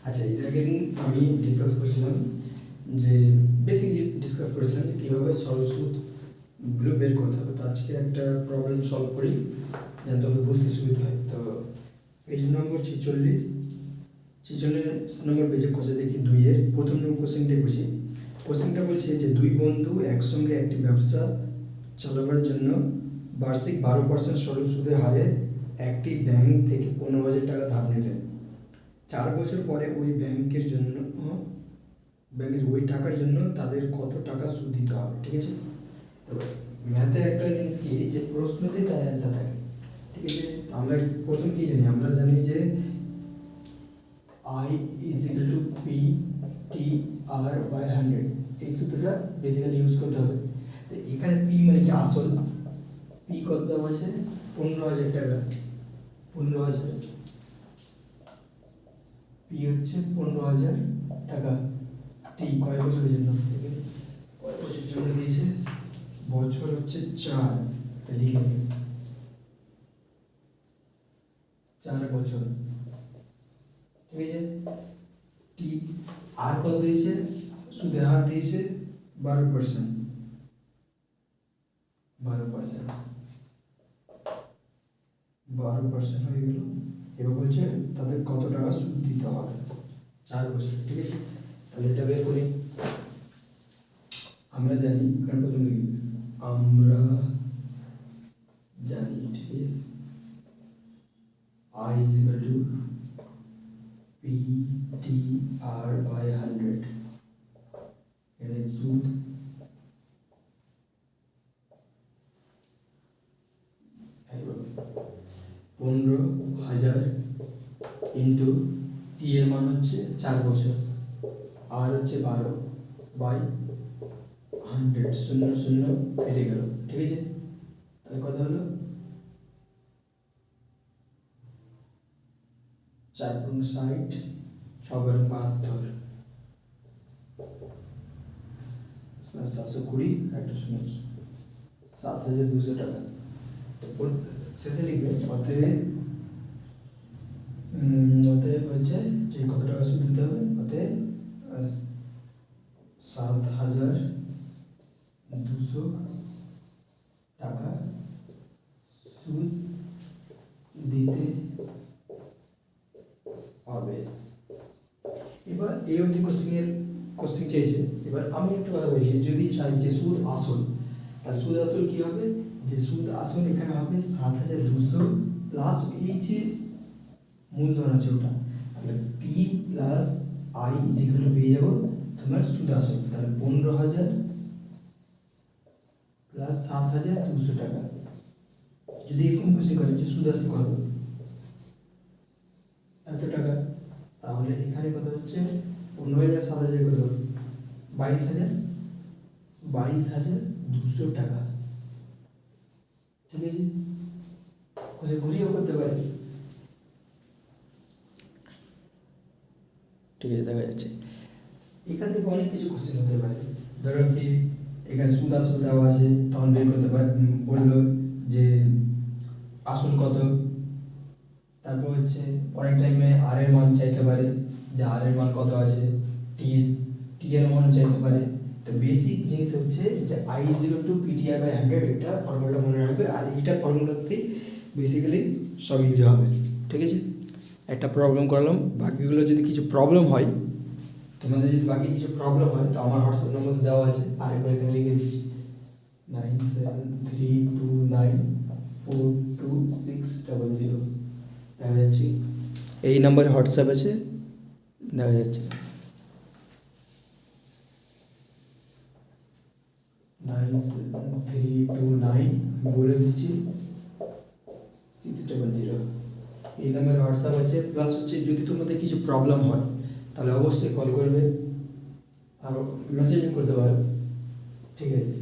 আচ্ছা, এর আগে দিন আমি ডিসকাস করেছিলাম যে বেসিক ডিসকাস করেছিলাম যে কীভাবে সরল সুদগুলো বের করতে হবে। তো আজকে একটা প্রবলেম সলভ করি যেন তবে বুঝতে সুবিধা হয়। তো পেজ নম্বর 46 নম্বর পেজে কোশ্চেন দেখি 2-এর প্রথম নম্বর কোশ্চেনটাই বুঝি। কোশ্চেনটা বলছে যে দুই বন্ধু একসঙ্গে একটি ব্যবসা চালাবার জন্য বার্ষিক 12% সরল সুদের হারে একটি ব্যাংক থেকে 15,000 টাকা ধার নিলেন। 4 বছর পরে ওই ব্যাংকের ওই টাকার জন্য তাদের কত টাকা সুদ দিতে হবে। ঠিক আছে, এবার ম্যাথের একটা জিনিস কি যে প্রশ্নতেই তার অ্যান্সার থাকে। ঠিক আছে, আমরা প্রথম কি জানি, আমরা জানি যে I is equal to P T R by 100, এই সূত্রটা বেসিক্যালি ইউজ করতে হবে। তো এখানে P মানে কি আসল, P কত দেওয়া আছে 15,000 টাকা, 15,000 P হচ্ছে 15,000 টাকা। টি কয় বছরের জন্য, কয় বছরের জন্য দিয়েছে, বছর হচ্ছে 4, লিখে নিন 4 বছর। ঠিক আছে, টি আর কত দিয়েছে, সুদের হার দিয়েছে 12%, 12% হয়ে গেল। এবার বলছে তাদের কত টাকা সুদ দিতে হবে 4 বছর। ঠিক আছে, তাহলে এটা বের করি। আমরা জানি কারণ প্রথম লিখি আমরা জানি, ঠিক আছে, I is equal to P T R by 100, এখানে সুদ 15,000 ইন্টু টি এর মান হচ্ছে 4 বছর, আর হচ্ছে 12 বাই 100, 0 0 কেটে গেল। ঠিক আছে, তাহলে কত হলো 4 × 60, 6 × 72, 720, একটা 0, 7,200 টাকা। তো শেষে লিখবে অতএব হচ্ছে যে কত টাকা সুদ দিতে হবে, অতএব 7,200 টাকা সুদ দিতে হবে। এবার এই অবধি কোশ্চেন চেয়েছে। এবার আমি একটা কথা বলছি, যদি চাই যে সুদ আসল, তাহলে সুদ আসল কি হবে, যে সুদ আসল এখানে হবে 7,200 প্লাস এই যে মূলধন আছে ওটা, তাহলে P plus I is equal to পেয়ে যাবো তোমার সুদ আসল। তাহলে 15,000 প্লাস 7,200 টাকা। যদি এরকম কোশ্চেন করে যে সুদ আসল কত, এত টাকা, তাহলে এখানে কত হচ্ছে 15,000 7,000 কত 22,200 টাকা। ঠিক আছে, ঘুরিয়েও করতে পারি। ঠিক আছে, দেখা যাচ্ছে এখান থেকে অনেক কিছু কোশ্চেন হতে পারে। ধরো কি এখানে সুদ আসল দেওয়া আছে, তখন বের করতে পারে, বললো যে আসল কত, তারপর হচ্ছে অনেক টাইমে আর এর মান চাইতে পারে, যে আর এর মান কত আছে, টি এর মান চাইতে পারে। তো বেসিক জিনিস হচ্ছে যে I is equal to PTR by 100, এটা ফর্মুলা মনে রাখবে, আর এইটা ফর্মুলাতেই বেসিক্যালি সব ইউজ হবে। ঠিক আছে, একটা প্রবলেম করলাম, বাকিগুলো যদি কিছু প্রবলেম হয়, তোমাদের যদি বাকি কিছু প্রবলেম হয় তো আমার হোয়াটসঅ্যাপ নম্বর দেওয়া আছে, আরেকবার এখানে লিখে দিচ্ছি 9732942600। দেখা যাচ্ছে এই নাম্বারে হোয়াটসঅ্যাপ আছে, দেখা যাচ্ছে 97329, বলে দিচ্ছি 600। এই নাম্বারে হোয়াটসঅ্যাপ আছে। প্লাস হচ্ছে যদি তোমাদের কিছু প্রবলেম হয় তাহলে অবশ্যই কল করবে আর মেসেজ করতে পারো। ঠিক আছে।